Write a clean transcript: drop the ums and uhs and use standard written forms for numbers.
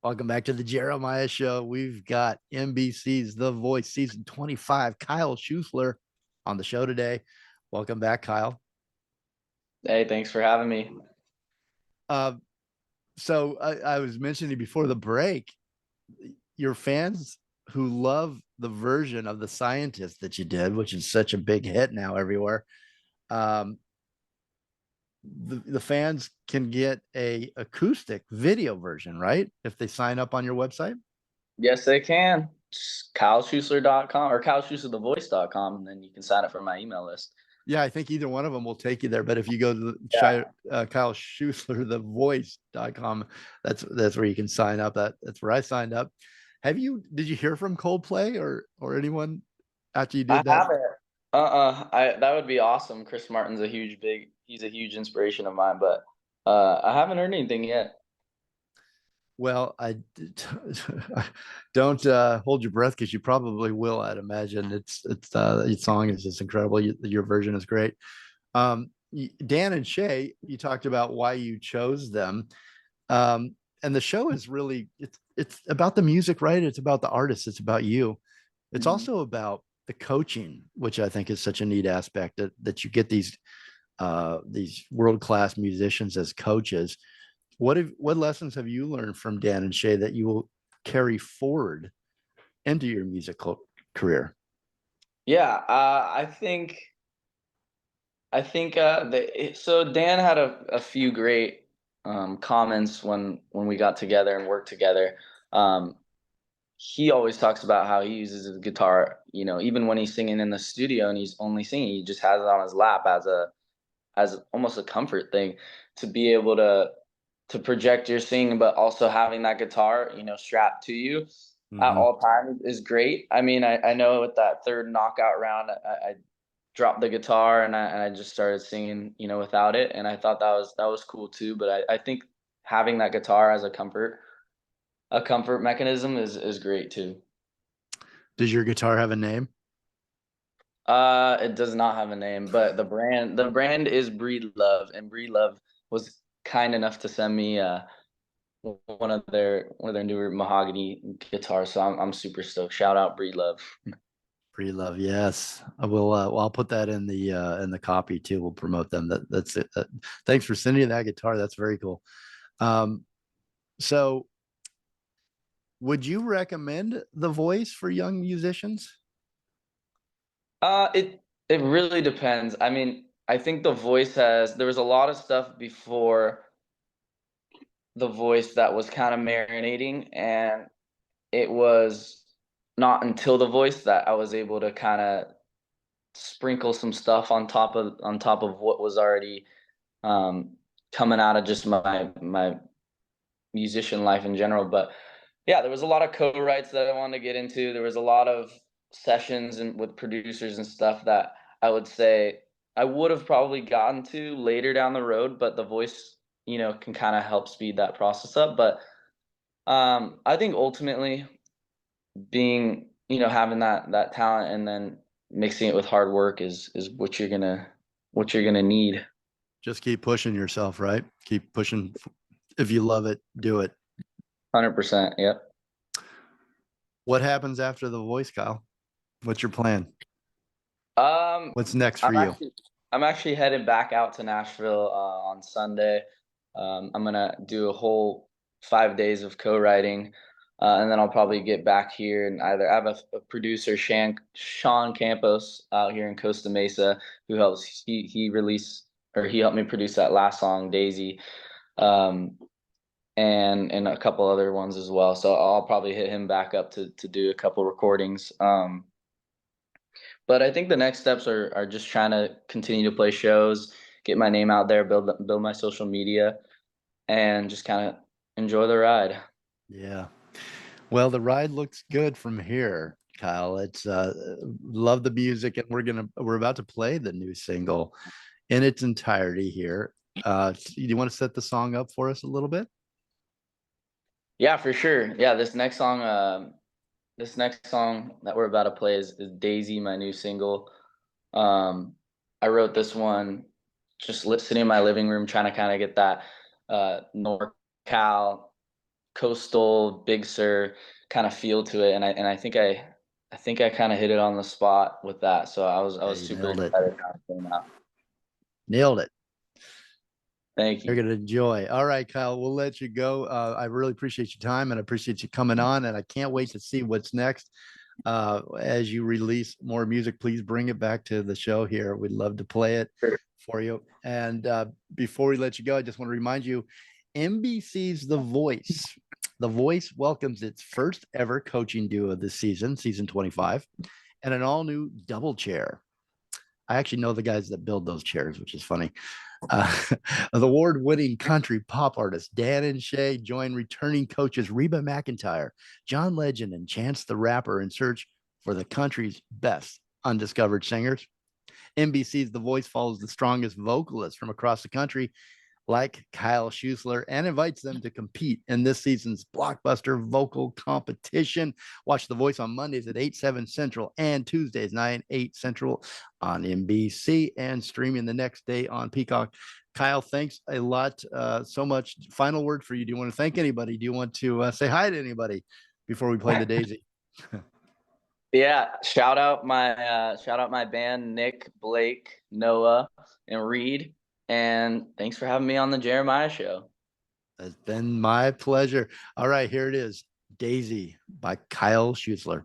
Welcome back to the Jeremiah Show. We've got NBC's The Voice season 25, Kyle Schuesler on the show today. Welcome back, Kyle. Hey, thanks for having me. Uh, so I was mentioning before the break, your fans who love the version of The Scientist that you did, which is such a big hit now everywhere. Um, the fans can get a acoustic video version, right? If they sign up on your website. Yes, they can. Just KyleSchuesler.com or KyleSchueslerTheVoice.com, and then you can sign up for my email list. Yeah, I think either one of them will take you there. But if you go to the Yeah, Kyle Schuesler, the voice.com, that's where you can sign up. That's where I signed up. Did you hear from Coldplay or anyone after you I did that? haven't. I that would be awesome. Chris Martin's he's a huge inspiration of mine, but I haven't heard anything yet. Well, I don't hold your breath because you probably will. I'd imagine your song is just incredible. Your version is great. Dan and Shay, you talked about why you chose them. And the show is really it's about the music, right? It's about the artist, it's about you. It's Mhm. also about the coaching, which I think is such a neat aspect that you get these world-class musicians as coaches. What lessons have you learned from Dan and Shay that you will carry forward into your musical career? Yeah, I think so Dan had a few great comments when we got together and worked together. Um, he always talks about how he uses his guitar, even when he's singing in the studio and he's only singing, he just has it on his lap as almost a comfort thing to be able to project your singing, but also having that guitar, strapped to you at Mm-hmm. all times is great. I mean, I know with that third knockout round, I dropped the guitar and I just started singing, without it, and I thought that was cool too. But I think having that guitar as a comfort mechanism is great too. Does your guitar have a name? It does not have a name, but the brand is Breed Love, and Breed Love was kind enough to send me one of their newer mahogany guitars. So I'm super stoked. Shout out Breed Love. Free love, yes. I will. Well, I'll put that in the copy too. We'll promote them. That's it. Thanks for sending that guitar. That's very cool. Um, so, would you recommend The Voice for young musicians? It really depends. I mean, I think there was a lot of stuff before The Voice that was kind of marinating, and it was not until The Voice that I was able to kind of sprinkle some stuff on top of what was already um, coming out of just my musician life in general. But yeah, there was a lot of co-writes that I wanted to get into. There was a lot of sessions and with producers and stuff that I would say I would have probably gotten to later down the road, but The Voice, can kind of help speed that process up. But I think ultimately being, having that talent and then mixing it with hard work is what you're gonna need. Just keep pushing yourself, right? Keep pushing. If you love it, do it. 100%. Yep. What happens after The Voice, Kyle? What's your plan? Um, What's next for I'm you? actually I'm actually headed back out to Nashville on Sunday. I'm gonna do a whole 5 days of co-writing, and then I'll probably get back here and either I have a producer, Sean Campos, out here in Costa Mesa, who helps he helped me produce that last song, Daisy, um, and a couple other ones as well. So I'll probably hit him back up to do a couple recordings. But I think the next steps are just trying to continue to play shows, get my name out there, build my social media, and just kind of enjoy the ride. Yeah. Well, the ride looks good from here, Kyle. It's love the music, and we're about to play the new single in its entirety here. Do you want to set the song up for us a little bit? Yeah, for sure. Yeah, this next song that we're about to play is Daisy, my new single. Um, I wrote this one just sitting in my living room, trying to kind of get that NorCal. coastal Big Sur kind of feel to it, and I think I kind of hit it on the spot with that. So I Yeah, was you super nailed it. excited how it came out. Nailed it. Thank You're you. gonna enjoy. All right, Kyle, we'll let you go. I really appreciate your time and I appreciate you coming on, and I can't wait to see what's next. As you release more music, please bring it back to the show here. We'd love to play it Sure. for you. And before we let you go, I just want to remind you, NBC's The Voice. The Voice welcomes its first ever coaching duo this season, season 25, and an all new double chair. I actually know the guys that build those chairs, which is funny. Uh, the award-winning country pop artists Dan and Shay join returning coaches Reba McEntire, John Legend, and Chance the Rapper in search for the country's best undiscovered singers. NBC's The Voice follows the strongest vocalists from across the country, like Kyle Schuesler, and invites them to compete in this season's blockbuster vocal competition. Watch The Voice on Mondays at 8, 7 Central and Tuesdays, 9, 8 Central on NBC, and streaming the next day on Peacock. Kyle, thanks a lot, so much. Final word for you. Do you want to thank anybody? Do you want to say hi to anybody before we play the Daisy? Yeah, shout out my band, Nick, Blake, Noah, and Reed. And thanks for having me on the Jeremiah show. It's been my pleasure. All right, here it is, Daisy by Kyle Schuesler.